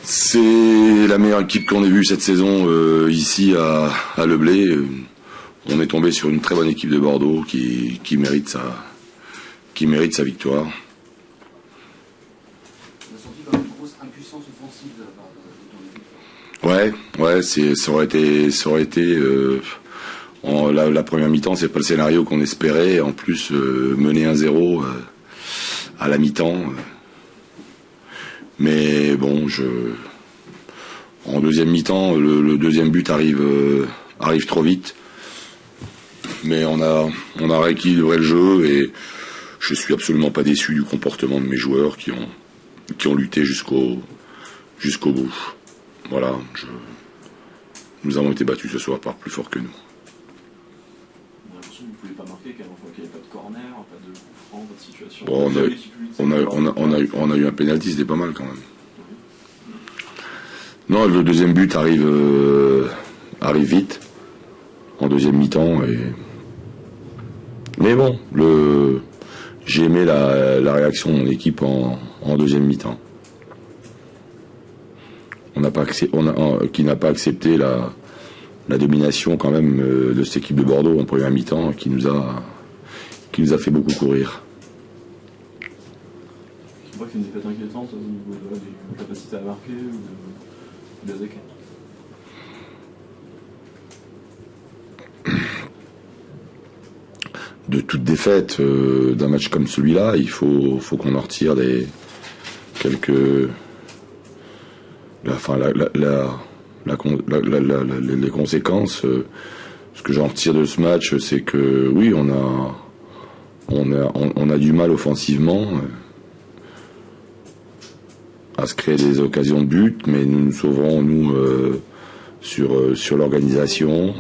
C'est la meilleure équipe qu'on ait vue cette saison ici à Le Blay. On est tombé sur une très bonne équipe de Bordeaux qui mérite sa victoire. On a senti quand même une grosse impuissance offensive de la part de ton équipe. Ouais, ça aurait été la première mi-temps, c'est pas le scénario qu'on espérait. En plus, mener 1-0 à la mi-temps. Mais bon, en deuxième mi-temps, le deuxième but arrive trop vite. Mais on a rééquilibré le jeu et je suis absolument pas déçu du comportement de mes joueurs qui ont lutté jusqu'au bout. Voilà, nous avons été battus ce soir par plus fort que nous. On a l'impression que vous ne pouvez pas marquer qu'il n'y avait pas de corner, pas de coup franc, pas de situation. Bon, on a eu un pénalty, c'était pas mal quand même. Non, le deuxième but arrive vite en deuxième mi-temps mais bon, j'ai aimé la réaction de mon équipe en deuxième mi-temps. Qui n'a pas accepté la domination quand même de cette équipe de Bordeaux en première mi-temps qui nous a fait beaucoup courir. Je crois qu'il y a une défaite inquiétante au niveau des capacités à marquer ou des écarts. De toute défaite d'un match comme celui-là, il faut qu'on en retire les conséquences. Ce que j'en retire de ce match, c'est que oui, on a du mal offensivement à se créer des occasions de but, mais nous nous sauverons sur l'organisation,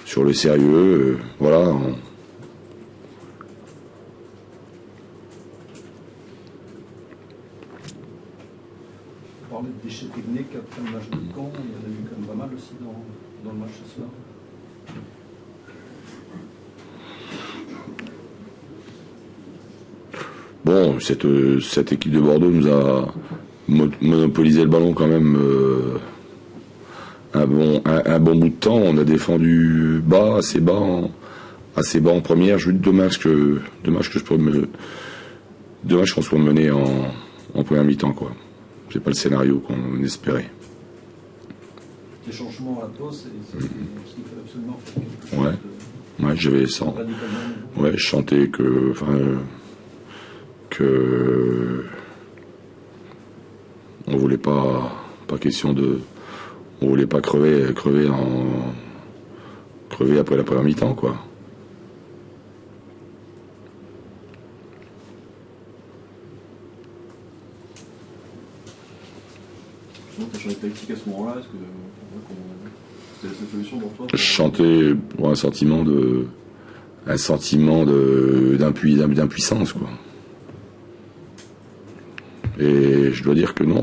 sur le sérieux, voilà. Vous parlez de déchets techniques après le match de Caen, il y en a eu quand même pas mal aussi dans le match ce soir. Bon, cette équipe de Bordeaux nous a monopolisé le ballon quand même un bon bout de temps. On a défendu assez bas en première. Dommage qu'on soit mené en première mi-temps, quoi. C'est pas le scénario qu'on espérait. Les changements à la pause, c'est ce qu'il faut absolument faire quelque chose. Ouais, j'avais ça. Ouais, je chantais que on voulait pas question de, on voulait pas crever après la première mi-temps, quoi. Tu as changé de tactique à ce moment-là, est-ce que c'était la seule solution pour toi? Je chantais pour un sentiment d'impuissance, quoi. Et je dois dire que non,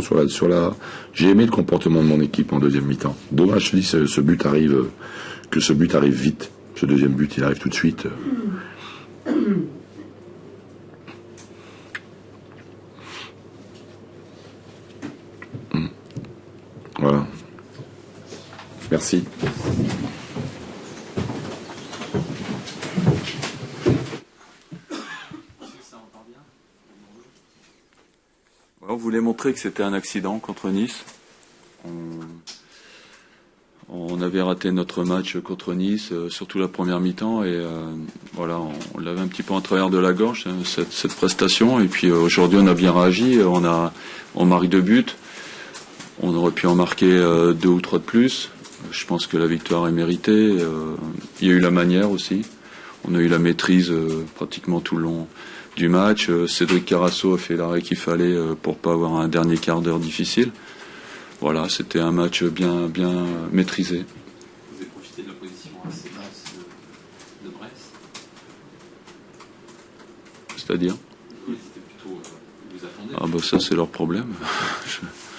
j'ai aimé le comportement de mon équipe en deuxième mi-temps. Dommage, je dis, que ce but arrive vite. Ce deuxième but, il arrive tout de suite. Voilà. Merci. On voulait montrer que c'était un accident contre Nice. On avait raté notre match contre Nice, surtout la première mi-temps, et voilà, on l'avait un petit peu en travers de la gorge, cette prestation. Et puis aujourd'hui, on a bien réagi. On marque 2 buts. On aurait pu en marquer 2 ou 3 de plus. Je pense que la victoire est méritée. Il y a eu la manière aussi. On a eu la maîtrise pratiquement tout le long du match. Cédric Carasso a fait l'arrêt qu'il fallait pour pas avoir un dernier quart d'heure difficile. Voilà, c'était un match bien maîtrisé. Vous avez profité de la position assez basse de Brest. C'est-à-dire ? Oui, c'était plutôt. Vous attendaient. Ah bah ça c'est leur problème.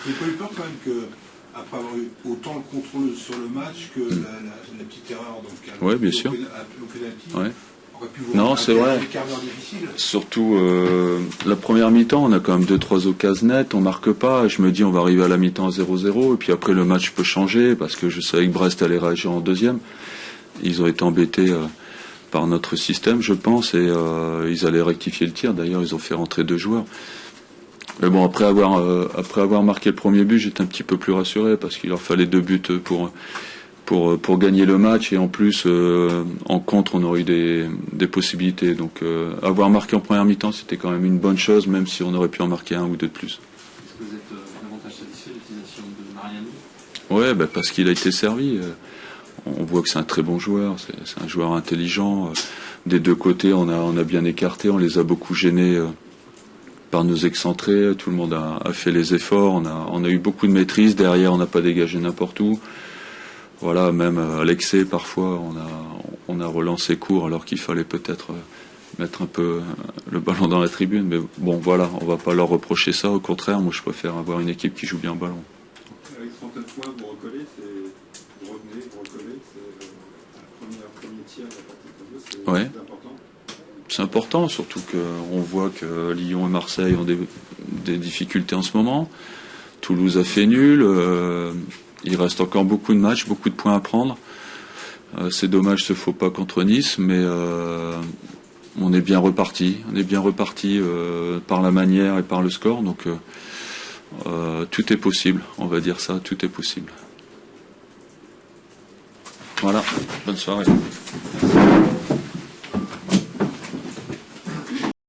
Vous n'avez pas eu peur quand même que, après avoir eu autant le contrôle sur le match, que la petite erreur donc, ouais, bien sûr. Au pénalty ouais. aurait pu pu vous Non, c'est vrai. des quarts d'heure difficiles. Surtout la première mi-temps, on a quand même 2-3 occasions nettes, on marque pas. Et je me dis, on va arriver à la mi-temps à 0-0. Et puis après, le match peut changer parce que je savais que Brest allait réagir en deuxième. Ils ont été embêtés par notre système, je pense, et ils allaient rectifier le tir. D'ailleurs, ils ont fait rentrer 2 joueurs. Mais bon, après avoir marqué le premier but, j'étais un petit peu plus rassuré parce qu'il leur fallait 2 buts pour gagner le match, et en plus en contre on aurait eu des possibilités, donc avoir marqué en première mi-temps c'était quand même une bonne chose, même si on aurait pu en marquer 1 ou 2 de plus. Est-ce que vous êtes davantage satisfait de l'utilisation de Mariano? Ouais, parce qu'il a été servi, on voit que c'est un très bon joueur, c'est un joueur intelligent, des deux côtés on a bien écarté, on les a beaucoup gênés par nos excentrés, tout le monde a fait les efforts, on a eu beaucoup de maîtrise, derrière on n'a pas dégagé n'importe où. Voilà, même à l'excès, parfois, on a relancé court alors qu'il fallait peut-être mettre un peu le ballon dans la tribune. Mais bon, voilà, on va pas leur reprocher ça. Au contraire, moi, je préfère avoir une équipe qui joue bien au ballon. Avec 39 points, vous recollez, vous revenez, vous recollez, c'est le premier tiers de la partie pour vous, c'est Ouais. important. C'est important, surtout qu'on voit que Lyon et Marseille ont des difficultés en ce moment. Toulouse a fait nul. Il reste encore beaucoup de matchs, beaucoup de points à prendre. C'est dommage ce faux pas contre Nice, mais on est bien reparti. On est bien reparti par la manière et par le score. Donc tout est possible, on va dire ça, tout est possible. Voilà, bonne soirée.